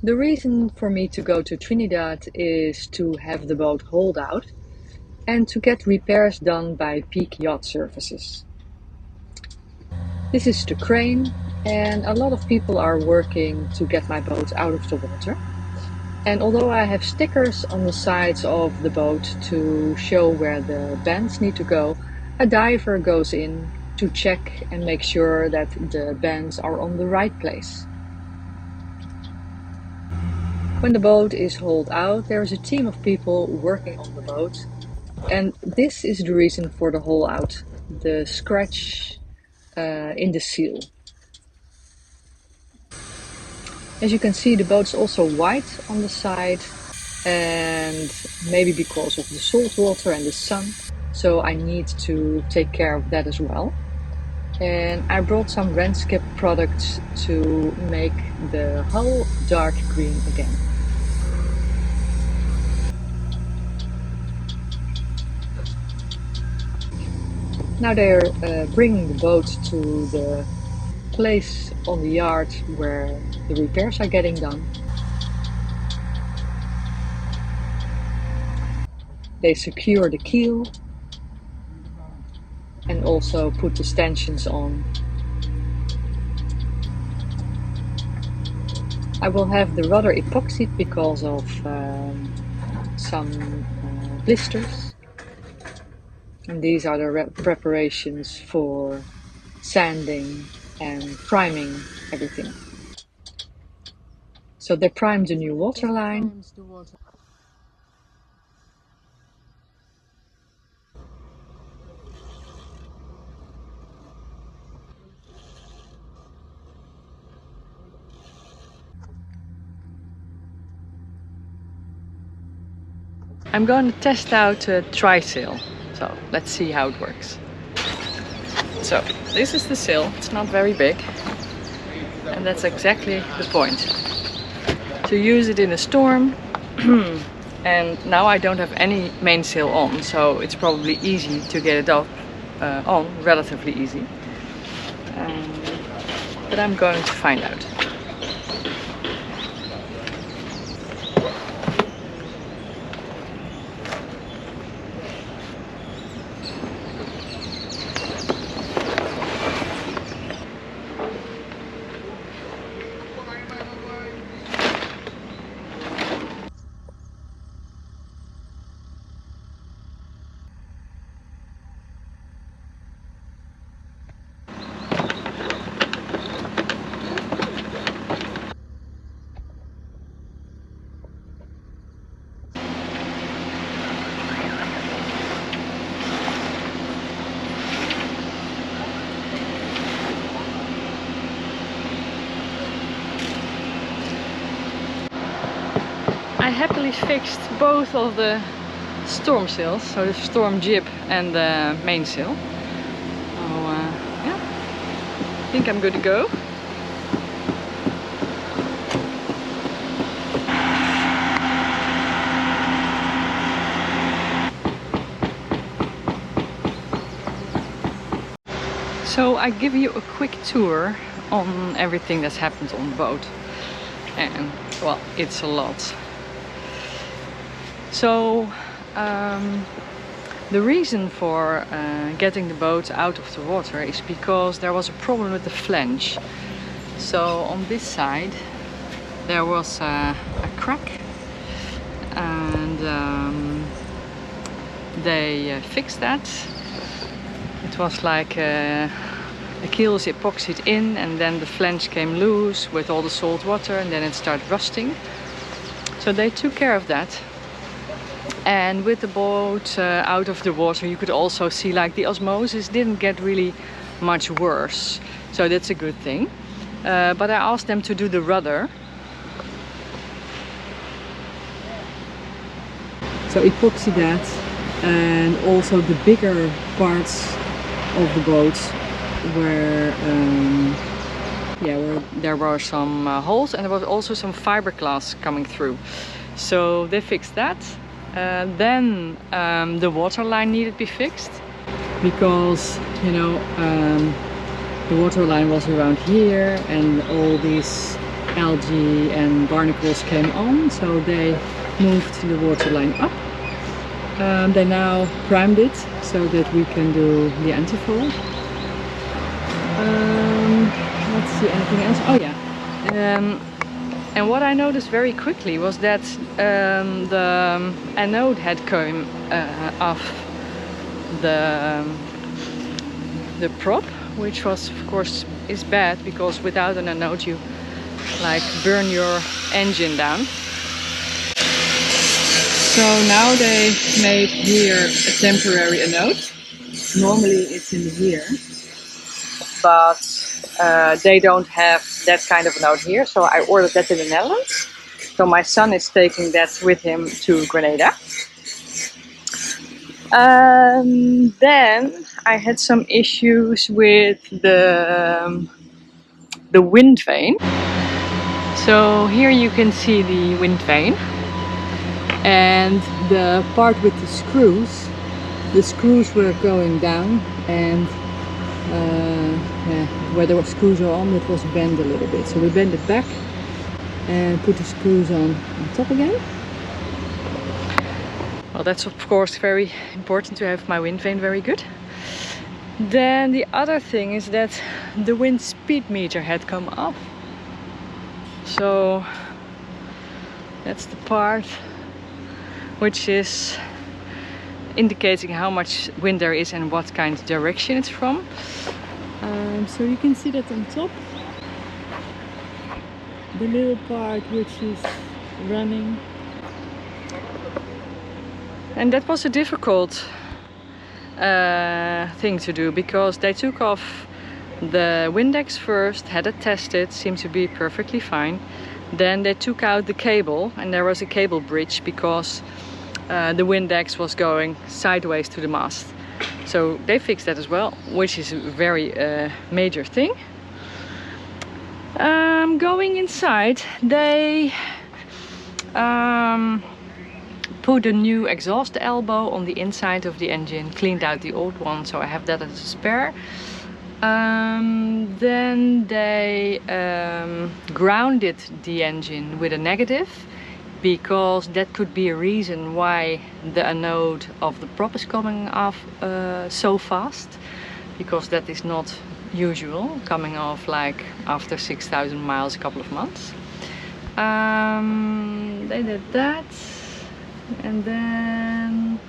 The reason for me to go to Trinidad is to have the boat hauled out and to get repairs done by Peak Yacht Services. This is the crane, and a lot of people are working to get my boat out of the water. And although I have stickers on the sides of the boat to show where the bends need to go, a diver goes in to check and make sure that the bends are on the right place. When the boat is hauled out, there is a team of people working on the boat, and this is the reason for the haul out, the scratch in the seal. As you can see, the boat's also white on the side, and maybe because of the salt water and the sun, so I need to take care of that as well. And I brought some Grinde products to make the hull dark green again. Now they're bringing the boat to the place on the yard where the repairs are getting done. They secure the keel and also put the stanchions on. I will have the rudder epoxied because of some blisters. And these are the preparations for sanding and priming everything. So they primed the new waterline. I'm going to test out a tri-sail. So let's see how it works. So this is the sail, it's not very big, and that's exactly the point. To use it in a storm, and now I don't have any mainsail on, so it's probably easy to get it up on, relatively easy. But I'm going to find out. I happily fixed both of the storm sails, so the storm jib and the mainsail. So yeah, I think I'm good to go. So I give you a quick tour on everything that's happened on the boat, and well, it's a lot. So the reason for getting the boat out of the water is because there was a problem with the flange. So on this side there was a crack, and they fixed that. It was like the keel is epoxied in, and then the flange came loose with all the salt water, and then it started rusting. So they took care of that. And with the boat out of the water, you could also see like the osmosis didn't get really much worse. So that's a good thing. But I asked them to do the rudder. So epoxy that, and also the bigger parts of the boat where there were some holes, and there was also some fiberglass coming through. So they fixed that. Then the waterline needed to be fixed, because you know the waterline was around here, and all these algae and barnacles came on, so they moved the waterline up. They now primed it so that we can do the antifold. Let's see, anything else? Oh yeah. And what I noticed very quickly was that the anode had come off the prop, which was, of course, is bad, because without an anode you like burn your engine down. So now they made here a temporary anode. Normally it's in here, but they don't have that kind of anode here, so I ordered that in the Netherlands. So my son is taking that with him to Grenada. Then I had some issues with the wind vane. So here you can see the wind vane, and the part with the screws were going down, and yeah, where the screws are on, it was bent a little bit. So we bent it back and put the screws on top again. Well, that's of course very important to have my wind vane very good. Then the other thing is that the wind speed meter had come off. So that's the part which is indicating how much wind there is and what kind of direction it's from. So you can see that on top, the little part which is running. And that was a difficult thing to do, because they took off the Windex first, had it tested, seemed to be perfectly fine. Then they took out the cable, and there was a cable bridge because the Windex was going sideways to the mast. So they fixed that as well, which is a very major thing. Going inside, they put a new exhaust elbow on the inside of the engine, cleaned out the old one, so I have that as a spare. Then they grounded the engine with a negative, because that could be a reason why the anode of the prop is coming off so fast, because that is not usual, coming off like after 6,000 miles, a couple of months. They did that, and then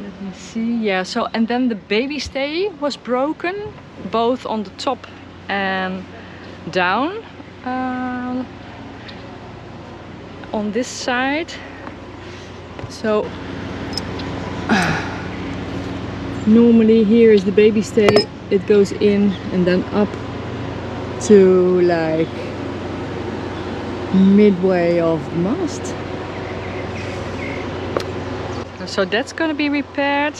let me see, yeah, so, and then the baby stay was broken, both on the top and down. On this side, so normally here is the baby stay, it goes in and then up to like midway of the mast. So that's going to be repaired.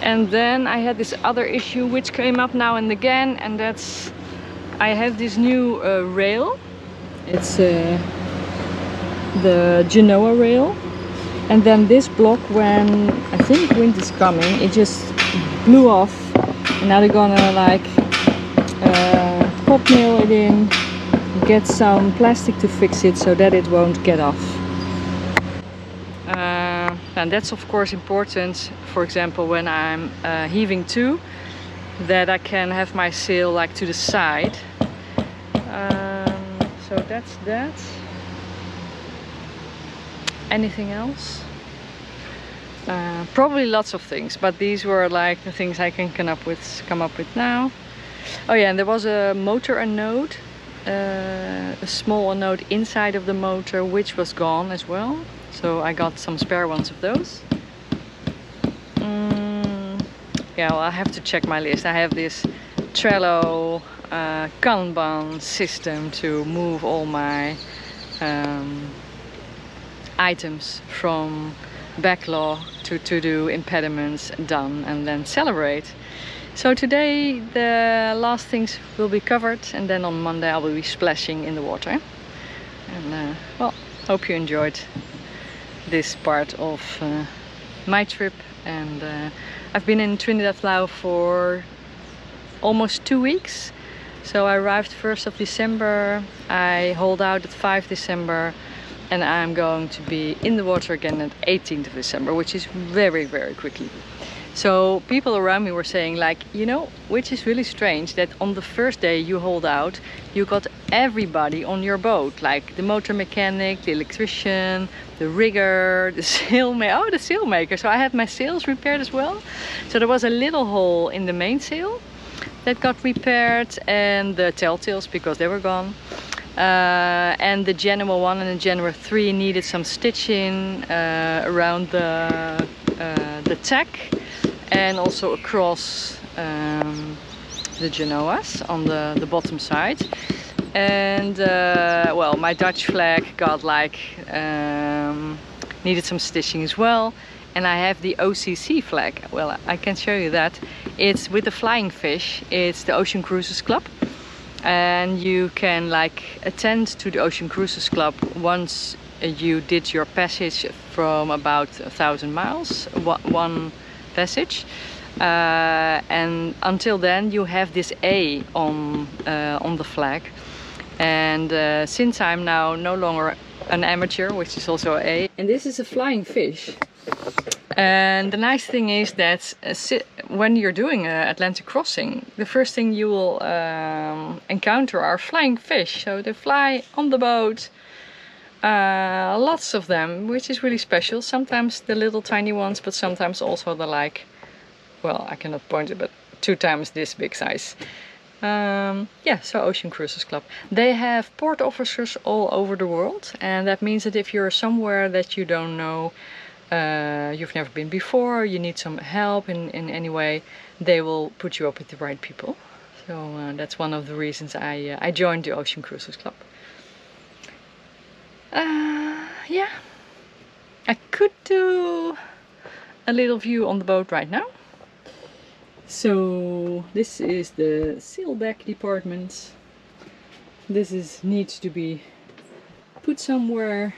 And then I had this other issue which came up now and again, and that's, I have this new rail. It's the Genoa rail, and then this block, when I think wind is coming, it just blew off, and now they're gonna like pop nail it in, get some plastic to fix it so that it won't get off. And that's of course important, for example, when I'm heaving to, that I can have my sail like to the side. So that's that. Anything else? Probably lots of things, but these were like the things I can come up with now. Oh yeah, and there was a motor anode, a small anode inside of the motor, which was gone as well. So I got some spare ones of those. Yeah, well, I have to check my list. I have this Trello Kanban system to move all my items from backlog to to-do, impediments done, and then celebrate. So today the last things will be covered, and then on Monday I will be splashing in the water. And well, hope you enjoyed this part of my trip. And I've been in Trinidad now for almost 2 weeks. So I arrived 1st of December, I hauled out at 5 December, and I'm going to be in the water again at 18th of December, which is very, very quickly. So people around me were saying, like, you know, which is really strange, that on the first day you hauled out, you got everybody on your boat, like the motor mechanic, the electrician, the rigger, the sailmaker. So I had my sails repaired as well. So there was a little hole in the mainsail that got repaired, and the telltales, because they were gone. And the Genoa 1 and the Genoa 3 needed some stitching around the tack, and also across the Genoas on the bottom side. And well, my Dutch flag got like needed some stitching as well. And I have the OCC flag. Well, I can show you that. It's with the flying fish. It's the Ocean Cruises Club, and you can like attend to the Ocean Cruises Club once you did your passage from about 1,000 miles, one passage, and until then you have this A on the flag. And since I'm now no longer an amateur, which is also A, and this is a flying fish. And the nice thing is that when you're doing an Atlantic crossing, the first thing you will encounter are flying fish. So they fly on the boat, lots of them, which is really special. Sometimes the little tiny ones, but sometimes also the like, well, I cannot point it, but 2 times this big size. Yeah, so Ocean Cruises Club. They have port officers all over the world, and that means that if you're somewhere that you don't know, you've never been before, you need some help in any way, they will put you up with the right people. So that's one of the reasons I joined the Ocean Cruises Club. Yeah, I could do a little view on the boat right now. So this is the sailback department. This needs to be put somewhere.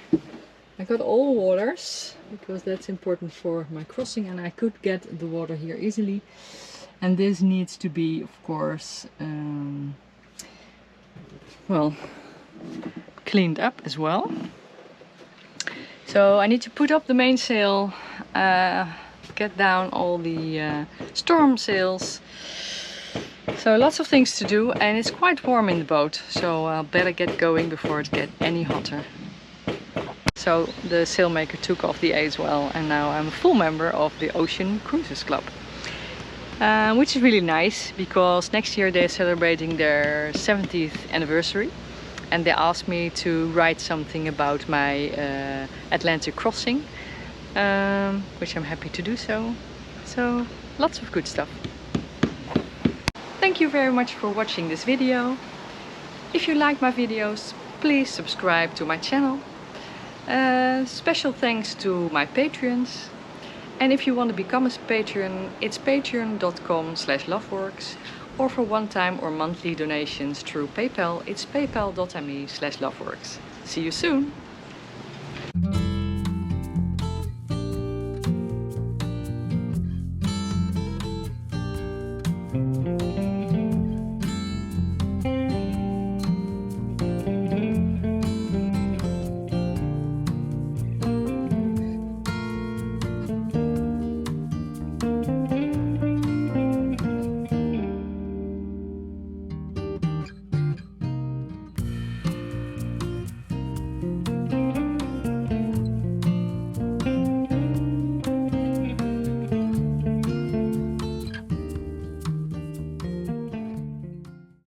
I got all waters because that's important for my crossing, and I could get the water here easily. And this needs to be, of course, well, cleaned up as well. So I need to put up the mainsail, get down all the storm sails. So lots of things to do, and it's quite warm in the boat, so I'll better get going before it gets any hotter. So the sailmaker took off the A as well, and now I'm a full member of the Ocean Cruises Club. Which is really nice, because next year they're celebrating their 70th anniversary, and they asked me to write something about my Atlantic crossing, which I'm happy to do so. So lots of good stuff. Thank you very much for watching this video. If you like my videos, please subscribe to my channel. Special thanks to my Patreons. And if you want to become a patron, it's patreon.com/Loveworkx, or for one-time or monthly donations through PayPal, it's paypal.me/Loveworkx. See you soon!